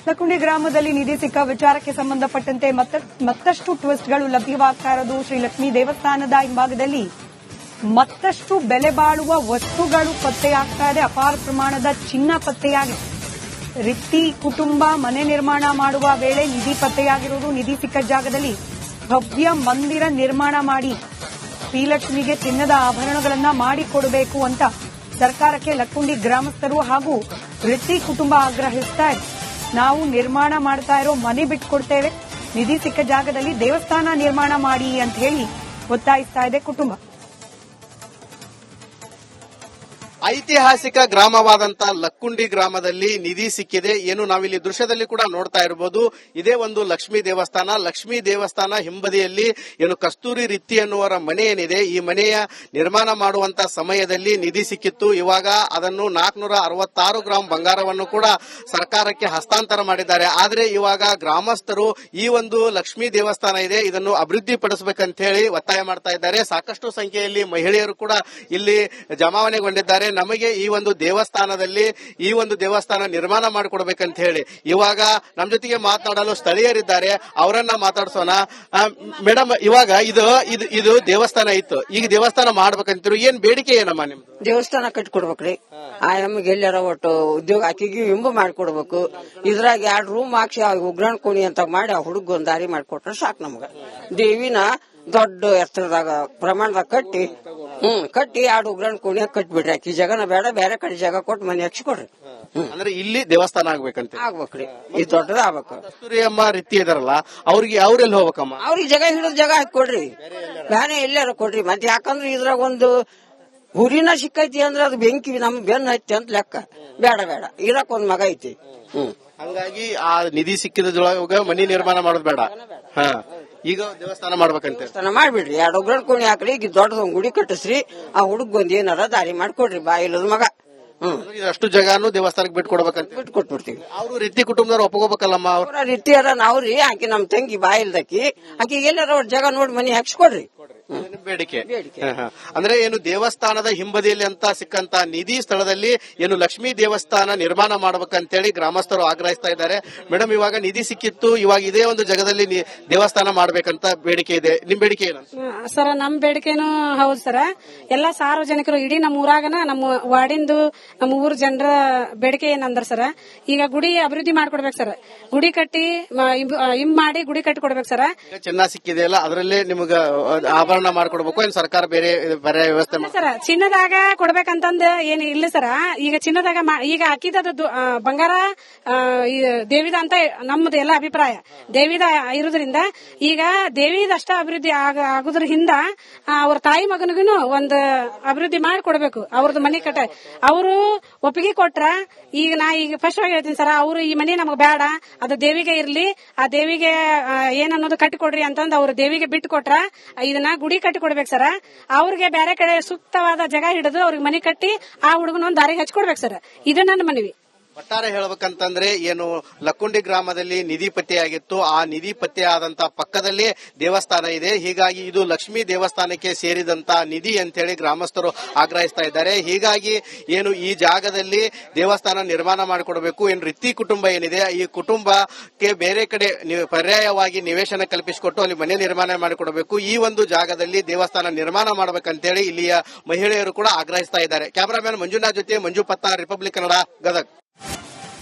ಲಕ್ಕುಂಡಿ ಗ್ರಾಮದಲ್ಲಿ ನಿಧಿ ಸಿಕ್ಕ ವಿಚಾರಕ್ಕೆ ಸಂಬಂಧಪಟ್ಟಂತೆ ಮತ್ತಷ್ಟು ಟ್ವಿಸ್ಟ್ಗಳು ಲಭ್ಯವಾಗ್ತಾ ಇರೋದು. ಶ್ರೀ ಲಕ್ಷ್ಮೀ ದೇವಸ್ಥಾನದ ಹಿಂಭಾಗದಲ್ಲಿ ಮತ್ತಷ್ಟು ಬೆಲೆ ಬಾಳುವ ವಸ್ತುಗಳು ಪತ್ತೆಯಾಗ್ತಾ ಇದೆ. ಅಪಾರ ಪ್ರಮಾಣದ ಚಿನ್ನ ಪತ್ತೆಯಾಗಿದೆ. ರಿತ್ತಿ ಕುಟುಂಬ ಮನೆ ನಿರ್ಮಾಣ ಮಾಡುವ ವೇಳೆ ನಿಧಿ ಪತ್ತೆಯಾಗಿರುವುದು. ನಿಧಿ ಸಿಕ್ಕ ಜಾಗದಲ್ಲಿ ಭವ್ಯ ಮಂದಿರ ನಿರ್ಮಾಣ ಮಾಡಿ ಶ್ರೀಲಕ್ಷ್ಮಿಗೆ ಚಿನ್ನದ ಆಭರಣಗಳನ್ನ ಮಾಡಿಕೊಡಬೇಕು ಅಂತ ಸರ್ಕಾರಕ್ಕೆ ಲಕ್ಕುಂಡಿ ಗ್ರಾಮಸ್ಥರು ಹಾಗೂ ರಿತ್ತಿ ಕುಟುಂಬ ಆಗ್ರಹಿಸ್ತಾ ಇದೆ. ನಾವು ನಿರ್ಮಾಣ ಮಾಡ್ತಾ ಇರೋ ಮನೆ ಬಿಟ್ಕೊಡ್ತೇವೆ, ನಿಧಿ ಸಿಕ್ಕ ಜಾಗದಲ್ಲಿ ದೇವಸ್ಥಾನ ನಿರ್ಮಾಣ ಮಾಡಿ ಅಂತ ಹೇಳಿ ಒತ್ತಾಯಿಸ್ತಾ ಇದೆ ಕುಟುಂಬ. ಐತಿಹಾಸಿಕ ಗ್ರಾಮವಾದಂತ ಲಕ್ಕುಂಡಿ ಗ್ರಾಮದಲ್ಲಿ ನಿಧಿ ಸಿಕ್ಕಿದೆ. ಏನು ನಾವಿಲ್ಲಿ ದೃಶ್ಯದಲ್ಲಿ ಕೂಡ ನೋಡ್ತಾ ಇರಬಹುದು. ಇದೇ ಒಂದು ಲಕ್ಷ್ಮೀ ದೇವಸ್ಥಾನ. ಲಕ್ಷ್ಮೀ ದೇವಸ್ಥಾನ ಹಿಂಬದಿಯಲ್ಲಿ ಏನು ಕಸ್ತೂರಿ ರಿತ್ತಿ ಅನ್ನುವರ ಮನೆ ಏನಿದೆ, ಈ ಮನೆಯ ನಿರ್ಮಾಣ ಮಾಡುವಂತ ಸಮಯದಲ್ಲಿ ನಿಧಿ ಸಿಕ್ಕಿತ್ತು. ಇವಾಗ ಅದನ್ನು 466 ಗ್ರಾಂ ಬಂಗಾರವನ್ನು ಕೂಡ ಸರ್ಕಾರಕ್ಕೆ ಹಸ್ತಾಂತರ ಮಾಡಿದ್ದಾರೆ. ಆದ್ರೆ ಇವಾಗ ಗ್ರಾಮಸ್ಥರು ಈ ಒಂದು ಲಕ್ಷ್ಮೀ ದೇವಸ್ಥಾನ ಇದೆ, ಇದನ್ನು ಅಭಿವೃದ್ಧಿ ಪಡಿಸಬೇಕಂತ ಹೇಳಿ ಒತ್ತಾಯ ಮಾಡ್ತಾ ಇದ್ದಾರೆ. ಸಾಕಷ್ಟು ಸಂಖ್ಯೆಯಲ್ಲಿ ಮಹಿಳೆಯರು ಕೂಡ ಇಲ್ಲಿ ಜಮಾವಣೆಗೊಂಡಿದ್ದಾರೆ. ನಮಗೆ ಈ ಒಂದು ದೇವಸ್ಥಾನದಲ್ಲಿ ಈ ಒಂದು ದೇವಸ್ಥಾನ ನಿರ್ಮಾಣ ಮಾಡಿಕೊಡ್ಬೇಕಂತ ಹೇಳಿ ಇವಾಗ ನಮ್ಮ ಜೊತೆಗೆ ಮಾತನಾಡಲು ಸ್ಥಳೀಯರಿದ್ದಾರೆ, ಅವರನ್ನ ಮಾತಾಡ್ಸೋಣ. ಮೇಡಮ್, ಇವಾಗ ಇದು ದೇವಸ್ಥಾನ ಇತ್ತು, ಈಗ ದೇವಸ್ಥಾನ ಮಾಡ್ಬೇಕಂತಿರು, ಏನ್ ಬೇಡಿಕೆ ಏನಮ್ಮ ನಿಮ್ದು? ದೇವಸ್ಥಾನ ಕಟ್ಕೊಡ್ಬೇಕ್ರಿ. ಆ ನಮ್ಗೆ ಎಲ್ಲಾರ ಒಟ್ಟು ಉದ್ಯೋಗ ಆಕಿಗೆ ಇಂಬು ಮಾಡ್ಕೊಡ್ಬೇಕು. ಇದ್ರಾಗ 2 ರೂಮ್ ಹಾಕಿ ಉಗ್ರಾಣ ಕೋಣಿ ಅಂತ ಮಾಡಿ ಆ ಹುಡುಗ ಒಂದ್ ದಾರಿ ಮಾಡ್ಕೊಟ್ರೆ ಸಾಕು ನಮ್ಗ. ದೇವಿನ ದೊಡ್ಡ ಎತ್ತರದಾಗ ಪ್ರಮಾಣದಾಗ ಕಟ್ಟಿ 2 ಉಗ್ರಾಣ ಕೋಣಿ ಕಟ್ಬಿಡ್ರಿ. ಆಕಿ ಜಗನ ಬೇಡ, ಬೇರೆ ಕಡೆ ಜಾಗ ಕೊಟ್ಟು ಮನೆ ಹಚ್ಕೊಡ್ರಿ. ಅಂದ್ರೆ ಇಲ್ಲಿ ದೇವಸ್ಥಾನ ಆಗ್ಬೇಕಂತ ಆಗ್ಬೇಕ್ರಿ. ಇದು ದೊಡ್ಡದ ಆಗ್ಬೇಕು. ಕಸ್ತೂರಿ ಅಮ್ಮ ರೀತಿ ಇದಾರಲ್ಲ, ಅವ್ರಿಗೆ ಅವ್ರೆಲ್ಲಿ ಹೋಗ್ಬೇಕಮ್ಮ? ಅವ್ರಿಗೆ ಜಾಗ ಹಿಡಿದ ಜಾಗ ಹಾಕೊಡ್ರಿ, ಬೇರೆ ಎಲ್ಲಾರ ಕೊಡ್ರಿ. ಮತ್ತೆ ಯಾಕಂದ್ರೆ ಇದ್ರಾಗ ಒಂದು ಹುರಿನ ಸಿಕ್ಕೈತಿ ಅಂದ್ರೆ ಅದು ಬೆಂಕಿ ನಮ್ ಬೆನ್ನ ಹತ್ತಿ ಅಂತ ಲೆಕ್ಕ. ಬೇಡ ಇರಕ್ ಒಂದ್ ಮಗ ಐತಿ. ಹಂಗಾಗಿ ಆ ನಿಧಿ ಸಿಕ್ಕಿದ್ರೊಳಗ ಮನಿ ನಿರ್ಮಾಣ ಮಾಡೋದು ಬೇಡ. ಈಗ ದೇವಸ್ಥಾನ ಮಾಡ್ಬೇಕಂತ ದೇವಸ್ಥಾನ ಮಾಡ್ಬಿಡ್ರಿ. 2 ಉಗ್ರಾಣ ಕೋಣಿ ಹಾಕ್ರಿ, ಈಗ ದೊಡ್ಡದೊಂದ್ ಗುಡಿ ಕಟ್ಟಿಸ್ರಿ. ಆ ಹುಡುಗ ಏನಾರ ದಾರಿ ಮಾಡ್ಕೊಡ್ರಿ. ಬಾಯಿಲ್ಲದ ಮಗ. ಅಷ್ಟು ಜಾಗನು ದೇವಸ್ಥಾನಕ್ಕೆ ಬಿಟ್ಕೊಡ್ಬೇಕಂತ ಬಿಟ್ಕೊಟ್ಬಿಡ್ತೀವಿ. ಅವ್ರು ರೀತಿ ಕುಟುಂಬದವ್ರು ಒಪ್ಕೋಬೇಕಲ್ಲಮ್ಮ. ಅವ್ರ ರೀತಿಯಾರ ನಾವ್ರಿ ಆಕಿ ನಮ್ ತಂಗಿ ಬಾಯಿಲ್ದಕ್ಕಿ ಆಕಿ ಎಲ್ಲಾರ ಜಾಗ ನೋಡಿ ಮನಿ ಹಾಕ್ಸ್ಕೊಡ್ರಿ. ಬೇಡಿಕೆ ಅಂದ್ರೆ ಏನು ದೇವಸ್ಥಾನದ ಹಿಂಬದಿಯಲ್ಲಿ ಅಂತ ಸಿಕ್ಕಂತ ನಿಧಿ ಸ್ಥಳದಲ್ಲಿ ಏನು ಲಕ್ಷ್ಮೀ ದೇವಸ್ಥಾನ ನಿರ್ಮಾಣ ಮಾಡ್ಬೇಕಂತೇಳಿ ಗ್ರಾಮಸ್ಥರು ಆಗ್ರಹಿಸ್ತಾ ಇದ್ದಾರೆ. ಮೇಡಮ್, ಇವಾಗ ನಿಧಿ ಸಿಕ್ಕಿತ್ತು, ಇವಾಗ ಇದೇ ಒಂದು ಜಾಗದಲ್ಲಿ ದೇವಸ್ಥಾನ ಮಾಡ್ಬೇಕಂತ ಬೇಡಿಕೆ ಇದೆ. ನಿಮ್ ಬೇಡಿಕೆ ಏನು? ಸರ್, ನಮ್ ಬೇಡಿಕೆನು ಹೌದು ಸರ್. ಎಲ್ಲಾ ಸಾರ್ವಜನಿಕರು ಇಡೀ ನಮ್ಮ ಊರಾಗನ ನಮ್ಮ ವಾರ್ಡಿಂದು ನಮ್ಮ ಊರ್ ಜನರ ಬೇಡಿಕೆ ಏನಂದ್ರ ಸರ್, ಈಗ ಗುಡಿ ಅಭಿವೃದ್ಧಿ ಮಾಡ್ಕೊಡ್ಬೇಕು ಸರ್. ಗುಡಿ ಕಟ್ಟಿ ಮಾಡಿ ಗುಡಿ ಕಟ್ಟಿ ಕೊಡ್ಬೇಕು ಸರ್. ಚಿನ್ನ ಸಿಕ್ಕಿದೆ ಅಲ್ಲ, ಅದರಲ್ಲೇ ನಿಮ್ಗ ಆಭರಣ ಮಾಡ್ಕೊಡ್ಬೇಕು, ಏನ್ ಸರ್ಕಾರ ಬೇರೆ ವ್ಯವಸ್ಥೆ ಸರ್? ಚಿನ್ನದಾಗ ಕೊಡ್ಬೇಕಂತಂದ ಏನ್ ಇಲ್ಲ ಸರ್. ಈಗ ಚಿನ್ನದಾಗ ಈಗ ಹಾಕಿದ ಬಂಗಾರ ದೇವಿದ ಅಂತ ನಮ್ದು ಎಲ್ಲ ಅಭಿಪ್ರಾಯ. ದೇವಿದ ಇರುವುದರಿಂದ ಈಗ ದೇವಿದ ಅಷ್ಟ ಅಭಿವೃದ್ಧಿ ಆಗುದ್ರಿಂದ ಅವ್ರ ತಾಯಿ ಮಗನಿಗೂ ಒಂದು ಅಭಿವೃದ್ಧಿ ಮಾಡಿ ಕೊಡ್ಬೇಕು. ಅವ್ರದ್ದು ಮನೆ ಕಟ್ಟ ಅವರು ಒಪ್ಪಿಗೆ ಕೊಟ್ರ, ಈಗ ಫಸ್ಟ್ ಆಗಿ ಹೇಳ್ತೀನಿ ಸರ್, ಅವರು ಈ ಮನೆ ನಮಗ್ ಬೇಡ, ಅದು ದೇವಿಗೆ ಇರ್ಲಿ, ಆ ದೇವಿಗೆ ಏನನ್ನೋದು ಕಟ್ಟಿಕೊಡ್ರಿ ಅಂತಂದ್ ಅವ್ರ ದೇವಿಗೆ ಬಿಟ್ಟು ಕೊಟ್ರ ಇದನ್ನ ಗುಡಿ ಕಟ್ಟಿ ಕೊಡ್ಬೇಕು ಸರ್. ಅವ್ರಿಗೆ ಬೇರೆ ಕಡೆ ಸೂಕ್ತವಾದ ಜಾಗ ಹಿಡಿದು ಅವ್ರಿಗೆ ಮನೆ ಕಟ್ಟಿ ಆ ಹುಡುಗನ ಒಂದು ದಾರಿಗೆ ಹಚ್ಕೊಡ್ಬೇಕು ಸರ್. ಇದು ನನ್ನ ಮನವಿ. ಒಟ್ಟಾರೆ ಹೇಳ್ಬೇಕಂತಂದ್ರೆ ಏನು ಲಕ್ಕುಂಡಿ ಗ್ರಾಮದಲ್ಲಿ ನಿಧಿ ಪತ್ತೆಯಾಗಿತ್ತು, ಆ ನಿಧಿ ಪತ್ತೆಯಾದಂತ ಪಕ್ಕದಲ್ಲೇ ದೇವಸ್ಥಾನ ಇದೆ. ಹೀಗಾಗಿ ಇದು ಲಕ್ಷ್ಮೀ ದೇವಸ್ಥಾನಕ್ಕೆ ಸೇರಿದಂತ ನಿಧಿ ಅಂತೇಳಿ ಗ್ರಾಮಸ್ಥರು ಆಗ್ರಹಿಸ್ತಾ ಇದ್ದಾರೆ. ಹೀಗಾಗಿ ಏನು ಈ ಜಾಗದಲ್ಲಿ ದೇವಸ್ಥಾನ ನಿರ್ಮಾಣ ಮಾಡಿಕೊಡಬೇಕು. ಏನು ರಿತ್ತಿ ಕುಟುಂಬ ಏನಿದೆ, ಈ ಕುಟುಂಬಕ್ಕೆ ಬೇರೆ ಕಡೆ ಪರ್ಯಾಯವಾಗಿ ನಿವೇಶನ ಕಲ್ಪಿಸಿಕೊಟ್ಟು ಅಲ್ಲಿ ಮನೆ ನಿರ್ಮಾಣ ಮಾಡಿಕೊಡಬೇಕು. ಈ ಒಂದು ಜಾಗದಲ್ಲಿ ದೇವಸ್ಥಾನ ನಿರ್ಮಾಣ ಮಾಡಬೇಕಂತೇಳಿ ಇಲ್ಲಿಯ ಮಹಿಳೆಯರು ಕೂಡ ಆಗ್ರಹಿಸ್ತಾ ಇದ್ದಾರೆ. ಕ್ಯಾಮರಾಮನ್ ಮಂಜುನಾಥ್ ಜೊತೆ ಮಂಜು ಪತ್ತಾರ್, ರಿಪಬ್ಲಿಕ್ ಕನ್ನಡ, ಗದಗ್.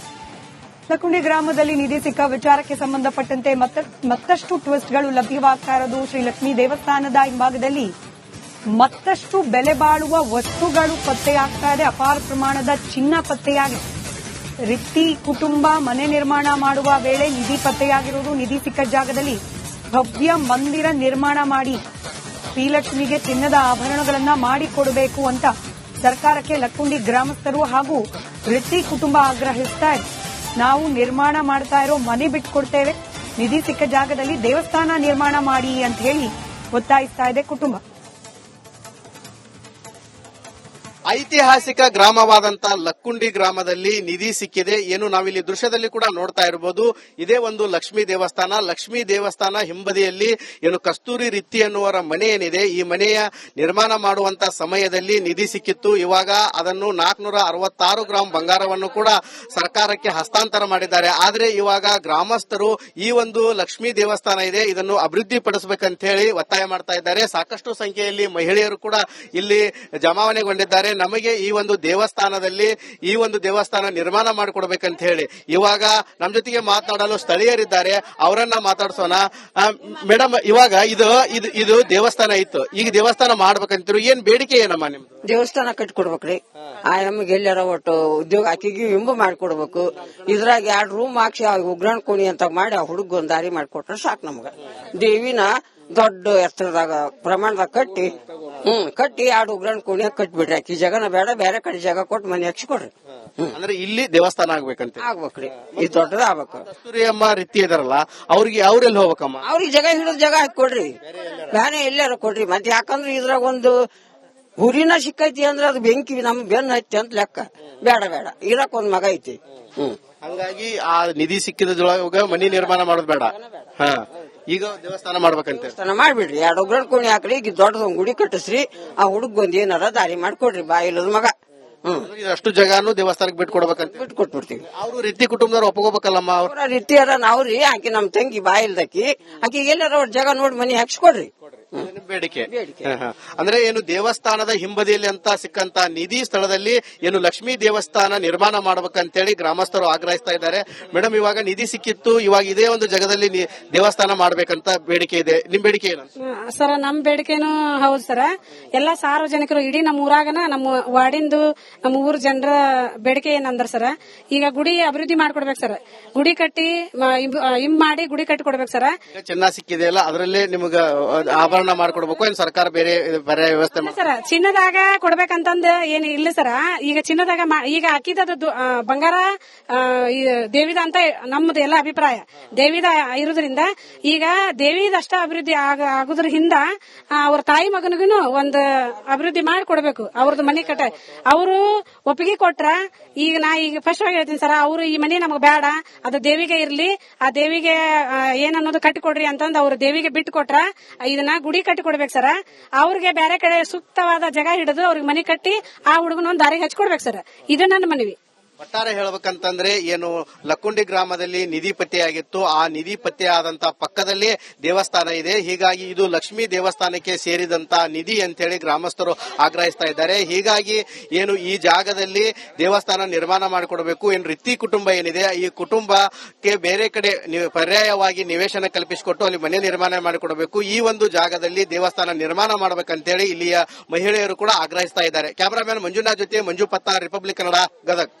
ಲಕ್ಕುಂಡಿ ಗ್ರಾಮದಲ್ಲಿ ನಿಧಿ ಸಿಕ್ಕ ವಿಚಾರಕ್ಕೆ ಸಂಬಂಧಪಟ್ಟಂತೆ ಮತ್ತಷ್ಟು ಟ್ವಿಸ್ಟ್ಗಳು ಲಭ್ಯವಾಗ್ತಾ ಇರೋದು. ಶ್ರೀ ಲಕ್ಷ್ಮೀ ದೇವಸ್ಥಾನದ ಹಿಂಭಾಗದಲ್ಲಿ ಮತ್ತಷ್ಟು ಬೆಲೆ ಬಾಳುವ ವಸ್ತುಗಳು ಪತ್ತೆಯಾಗ್ತಾ ಇದೆ. ಅಪಾರ ಪ್ರಮಾಣದ ಚಿನ್ನ ಪತ್ತೆಯಾಗಿದೆ. ರಿತ್ತಿ ಕುಟುಂಬ ಮನೆ ನಿರ್ಮಾಣ ಮಾಡುವ ವೇಳೆ ನಿಧಿ ಪತ್ತೆಯಾಗಿರುವುದು. ನಿಧಿ ಸಿಕ್ಕ ಜಾಗದಲ್ಲಿ ಭವ್ಯ ಮಂದಿರ ನಿರ್ಮಾಣ ಮಾಡಿ ಶ್ರೀಲಕ್ಷ್ಮಿಗೆ ಚಿನ್ನದ ಆಭರಣಗಳನ್ನ ಮಾಡಿಕೊಡಬೇಕು ಅಂತ ಸರ್ಕಾರಕ್ಕೆ ಲಕ್ಕುಂಡಿ ಗ್ರಾಮಸ್ಥರು ಹಾಗೂ ರಿತ್ತಿ ಕುಟುಂಬ ಆಗ್ರಹಿಸ್ತಾ ಇದೆ. ನಾವು ನಿರ್ಮಾಣ ಮಾಡ್ತಾ ಇರೋ ಮನೆ ಬಿಟ್ಕೊಡ್ತೇವೆ, ನಿಧಿ ಸಿಕ್ಕ ಜಾಗದಲ್ಲಿ ದೇವಸ್ಥಾನ ನಿರ್ಮಾಣ ಮಾಡಿ ಅಂತ ಹೇಳಿ ಒತ್ತಾಯಿಸ್ತಾ ಇದೆ ಕುಟುಂಬ. ಐತಿಹಾಸಿಕ ಗ್ರಾಮವಾದಂತ ಲಕ್ಕುಂಡಿ ಗ್ರಾಮದಲ್ಲಿ ನಿಧಿ ಸಿಕ್ಕಿದೆ. ಏನು ನಾವಿಲ್ಲಿ ದೃಶ್ಯದಲ್ಲಿ ಕೂಡ ನೋಡ್ತಾ ಇರಬಹುದು. ಇದೇ ಒಂದು ಲಕ್ಷ್ಮೀ ದೇವಸ್ಥಾನ ಹಿಂಬದಿಯಲ್ಲಿ ಏನು ಕಸ್ತೂರಿ ರಿತ್ತಿ ಎನ್ನುವರ ಮನೆ ಏನಿದೆ, ಈ ಮನೆಯ ನಿರ್ಮಾಣ ಮಾಡುವಂತ ಸಮಯದಲ್ಲಿ ನಿಧಿ ಸಿಕ್ಕಿತ್ತು. ಇವಾಗ ಅದನ್ನು 466 ಗ್ರಾಂ ಬಂಗಾರವನ್ನು ಕೂಡ ಸರ್ಕಾರಕ್ಕೆ ಹಸ್ತಾಂತರ ಮಾಡಿದ್ದಾರೆ. ಆದ್ರೆ ಇವಾಗ ಗ್ರಾಮಸ್ಥರು ಈ ಒಂದು ಲಕ್ಷ್ಮೀ ದೇವಸ್ಥಾನ ಇದೆ, ಇದನ್ನು ಅಭಿವೃದ್ಧಿ ಪಡಿಸಬೇಕಂತ ಹೇಳಿ ಒತ್ತಾಯ ಮಾಡ್ತಾ ಇದ್ದಾರೆ. ಸಾಕಷ್ಟು ಸಂಖ್ಯೆಯಲ್ಲಿ ಮಹಿಳೆಯರು ಕೂಡ ಇಲ್ಲಿ ಜಮಾವಣೆಗೊಂಡಿದ್ದಾರೆ. ನಮಗೆ ಈ ಒಂದು ದೇವಸ್ಥಾನ ನಿರ್ಮಾಣ ಮಾಡಿಕೊಡ್ಬೇಕಂತ ಹೇಳಿ ಇವಾಗ ನಮ್ಮ ಜೊತೆಗೆ ಮಾತನಾಡಲು ಸ್ಥಳೀಯರಿದ್ದಾರೆ, ಅವರನ್ನ ಮಾತಾಡ್ಸೋಣ. ಮೇಡಮ್, ಇವಾಗ ಇದು ದೇವಸ್ಥಾನ ಇತ್ತು, ಈಗ ದೇವಸ್ಥಾನ ಮಾಡ್ಬೇಕಂತೀರು, ಏನ್ ಬೇಡಿಕೆ ಏನಮ್ಮ ನಿಮ್ದು? ದೇವಸ್ಥಾನ ಕಟ್ಕೊಡ್ಬೇಕ್ರಿ. ಆಯಮ್ಮಗೆ ಎಲ್ಲಾರ ಒಟ್ಟು ಉದ್ಯೋಗ ಆಕಿಗೆ ಇಂಬು ಮಾಡ್ಕೊಡ್ಬೇಕು. ಇದ್ರಾಗ 2 ರೂಮ್ ಹಾಕ್ಸಿ ಉಗ್ರಾಣ ಕೋಣಿ ಅಂತ ಮಾಡಿ ಆ ಹುಡುಗ ಒಂದ್ ದಾರಿ ಮಾಡ್ಕೊಟ್ರೆ ಸಾಕು ನಮ್ಗ. ದೇವಿನ ದೊಡ್ಡ ಎತ್ತರದಾಗ ಪ್ರಮಾಣದಾಗ ಕಟ್ಟಿ 2 ಉಗ್ರಾಣ ಕೋಣಿ ಕಟ್ಬಿಡ್ರಿ. ಆಕಿ ಜಗನ ಬೇಡ, ಬೇರೆ ಕಡೆ ಜಾಗ ಕೊಟ್ಟು ಮನೆ ಹಚ್ಕೊಡ್ರಿ. ಅಂದ್ರೆ ಇಲ್ಲಿ ದೇವಸ್ಥಾನ ಆಗ್ಬೇಕಂತ ಆಗ್ಬೇಕ್ರಿ, ಇದು ದೊಡ್ಡದ ಆಗ್ಬೇಕು. ಕಸ್ತೂರಿ ಅಮ್ಮ ರೀತಿ ಇದಾರಲ್ಲ, ಅವ್ರಿಗೆ ಅವ್ರೆಲ್ಲಿ ಹೋಗ್ಬೇಕಮ್ಮ? ಅವ್ರಿಗೆ ಜಾಗ ಹಿಡಿದ ಜಾಗ ಹಾಕೊಡ್ರಿ, ಬೇರೆ ಎಲ್ಲಾರ ಕೊಡ್ರಿ. ಮತ್ತೆ ಯಾಕಂದ್ರೆ ಇದ್ರಾಗ ಒಂದು ಹುರಿನ ಸಿಕ್ಕೈತಿ ಅಂದ್ರೆ ಅದು ಬೆಂಕಿ ನಮ್ ಬೆನ್ನ ಹತ್ತಿ ಅಂತ ಲೆಕ್ಕ. ಬೇಡ ಇರಕ್ ಒಂದ್ ಮಗ ಐತಿ. ಹಂಗಾಗಿ ಆ ನಿಧಿ ಸಿಕ್ಕಿದೊಳಗ ಮನಿ ನಿರ್ಮಾಣ ಮಾಡೋದು ಬೇಡ. ಈಗ ದೇವಸ್ಥಾನ ಮಾಡ್ಬೇಕಂತ ದೇವಸ್ಥಾನ ಮಾಡ್ಬಿಡ್ರಿ. 2 ಉಗ್ರಾಣ ಕೋಣಿ ಹಾಕ್ರಿ, ಈಗ ದೊಡ್ಡದೊಂದ್ ಗುಡಿ ಕಟ್ಟಿಸ್ರಿ. ಆ ಹುಡುಗ ಒಂದ್ ಏನಾರ ದಾರಿ ಮಾಡ್ಕೊಡ್ರಿ, ಬಾಯಿಲ್ಲದ ಮಗ. ಅಷ್ಟು ಜಗಾನು ದೇವಸ್ಥಾನಕ್ಕೆ ಬಿಟ್ಕೊಡ್ಬೇಕಂತ ಬಿಟ್ಕೊಟ್ಬಿಡ್ತೀವಿ. ಅವ್ರು ರೀತಿ ಕುಟುಂಬದವ್ರು ಒಪ್ಕೋಬೇಕಲ್ಲಮ್ಮ? ಅವ್ರ ರೀತಿ ಅದ ನಾವ್ರಿ. ಆಕಿ ನಮ್ ತಂಗಿ ಬಾಯಿಲ್ದಕ್ಕಿ, ಆಕಿ ಎಲ್ಲಾರ ಜಾಗ ನೋಡಿ ಮನಿ ಹಾಕ್ಸ್ಕೊಡ್ರಿ. ಬೇಡಿಕೆ ಅಂದ್ರೆ ಏನು ದೇವಸ್ಥಾನದ ಹಿಂಬದಿಯಲ್ಲಿ ಅಂತ ಸಿಕ್ಕಂತ ನಿಧಿ ಸ್ಥಳದಲ್ಲಿ ಏನು ಲಕ್ಷ್ಮೀ ದೇವಸ್ಥಾನ ನಿರ್ಮಾಣ ಮಾಡ್ಬೇಕಂತೇಳಿ ಗ್ರಾಮಸ್ಥರು ಆಗ್ರಹಿಸ್ತಾ ಇದ್ದಾರೆ. ಮೇಡಮ್, ಇವಾಗ ನಿಧಿ ಸಿಕ್ಕಿತ್ತು, ಇವಾಗ ಇದೇ ಒಂದು ಜಾಗದಲ್ಲಿ ದೇವಸ್ಥಾನ ಮಾಡ್ಬೇಕಂತ ಬೇಡಿಕೆ ಇದೆ. ನಿಮ್ ಬೇಡಿಕೆ ಏನು? ಸರ್, ನಮ್ ಬೇಡಿಕೆನು ಹೌದು ಸರ್. ಎಲ್ಲಾ ಸಾರ್ವಜನಿಕರು ಇಡೀ ನಮ್ಮ ಊರಾಗನ ನಮ್ಮ ವಾರ್ಡಿಂದು ನಮ್ಮ ಊರ್ ಜನರ ಬೇಡಿಕೆ ಏನಂದ್ರ ಸರ್, ಈಗ ಗುಡಿ ಅಭಿವೃದ್ಧಿ ಮಾಡ್ಕೊಡ್ಬೇಕು ಸರ್. ಗುಡಿ ಕಟ್ಟಿ ಮಾಡಿ ಗುಡಿ ಕಟ್ಟಿ ಕೊಡ್ಬೇಕು ಸರ್. ಚಿನ್ನ ಸಿಕ್ಕಿದೆಯಲ್ಲ, ಅದರಲ್ಲೇ ನಿಮ್ಗ ಆಭರಣ ಮಾಡ್ಕೊಡ್ಬೇಕು, ಏನ್ ಸರ್ಕಾರ ಬೇರೆ ವ್ಯವಸ್ಥೆ ಸರ್? ಚಿನ್ನದಾಗ ಕೊಡ್ಬೇಕಂತಂದ ಏನ್ ಇಲ್ಲ ಸರ್. ಈಗ ಚಿನ್ನದಾಗ ಈಗ ಅಕ್ಕಿದ ಬಂಗಾರ ದೇವಿದ ಅಂತ ನಮ್ದು ಎಲ್ಲ ಅಭಿಪ್ರಾಯ. ದೇವಿದ ಇರೋದ್ರಿಂದ ಈಗ ದೇವಿದ ಅಷ್ಟ ಅಭಿವೃದ್ಧಿ ಆಗುದ್ರ ಹಿಂದ ಅವ್ರ ತಾಯಿ ಮಗನಿಗೂ ಒಂದು ಅಭಿವೃದ್ಧಿ ಮಾಡಿ ಕೊಡ್ಬೇಕು. ಅವ್ರದ್ದು ಮನೆ ಕಟ್ಟ ಅವರು ಒಪ್ಪಿಗೆ ಕೊಟ್ರ, ಈಗ ಈಗ ಫಸ್ಟ್ ಆಗಿ ಹೇಳ್ತೀನಿ ಸರ್, ಅವ್ರು ಈ ಮನೆ ನಮಗ್ ಬೇಡ, ಅದು ದೇವಿಗೆ ಇರ್ಲಿ, ಆ ದೇವಿಗೆ ಏನನ್ನೋದು ಕಟ್ಟಿ ಕೊಡ್ರಿ ಅಂತಂದ್ ಅವ್ರು ದೇವಿಗೆ ಬಿಟ್ಟು ಕೊಟ್ರ ಇದನ್ನ ಗುಡಿ ಕಟ್ಟಿ ಕೊಡ್ಬೇಕು ಸರ್. ಅವ್ರಿಗೆ ಬೇರೆ ಕಡೆ ಸೂಕ್ತವಾದ ಜಾಗ ಹಿಡಿದು ಅವ್ರಿಗೆ ಮನೆ ಕಟ್ಟಿ ಆ ಹುಡುಗನ ಒಂದು ದಾರಿಗೆ ಹಚ್ಕೊಡ್ಬೇಕು ಸರ್. ಇದು ನನ್ನ ಮನವಿ. ಒಟ್ಟಾರೆ ಹೇಳ್ಬೇಕಂತಂದ್ರೆ ಏನು ಲಕ್ಕುಂಡಿ ಗ್ರಾಮದಲ್ಲಿ ನಿಧಿ ಪತ್ತೆಯಾಗಿತ್ತು, ಆ ನಿಧಿ ಪತ್ತೆಯಾದಂತ ಪಕ್ಕದಲ್ಲಿ ದೇವಸ್ಥಾನ ಇದೆ. ಹೀಗಾಗಿ ಇದು ಲಕ್ಷ್ಮೀ ದೇವಸ್ಥಾನಕ್ಕೆ ಸೇರಿದಂತ ನಿಧಿ ಅಂತೇಳಿ ಗ್ರಾಮಸ್ಥರು ಆಗ್ರಹಿಸ್ತಾ ಇದ್ದಾರೆ. ಹೀಗಾಗಿ ಏನು ಈ ಜಾಗದಲ್ಲಿ ದೇವಸ್ಥಾನ ನಿರ್ಮಾಣ ಮಾಡಿಕೊಡಬೇಕು. ಏನು ರಿತ್ತಿ ಕುಟುಂಬ ಏನಿದೆ, ಈ ಕುಟುಂಬಕ್ಕೆ ಬೇರೆ ಕಡೆ ಪರ್ಯಾಯವಾಗಿ ನಿವೇಶನ ಕಲ್ಪಿಸಿಕೊಟ್ಟು ಅಲ್ಲಿ ಮನೆ ನಿರ್ಮಾಣ ಮಾಡಿಕೊಡಬೇಕು. ಈ ಒಂದು ಜಾಗದಲ್ಲಿ ದೇವಸ್ಥಾನ ನಿರ್ಮಾಣ ಮಾಡಬೇಕಂತೇಳಿ ಇಲ್ಲಿಯ ಮಹಿಳೆಯರು ಕೂಡ ಆಗ್ರಹಿಸ್ತಾ ಇದ್ದಾರೆ. ಕ್ಯಾಮರಾಮ್ಯಾನ್ ಮಂಜುನಾಥ್ ಜೊತೆ ಮಂಜು ಪತ್ತಾರ್, ರಿಪಬ್ಲಿಕ್ ಕನ್ನಡ, ಗದಗ್.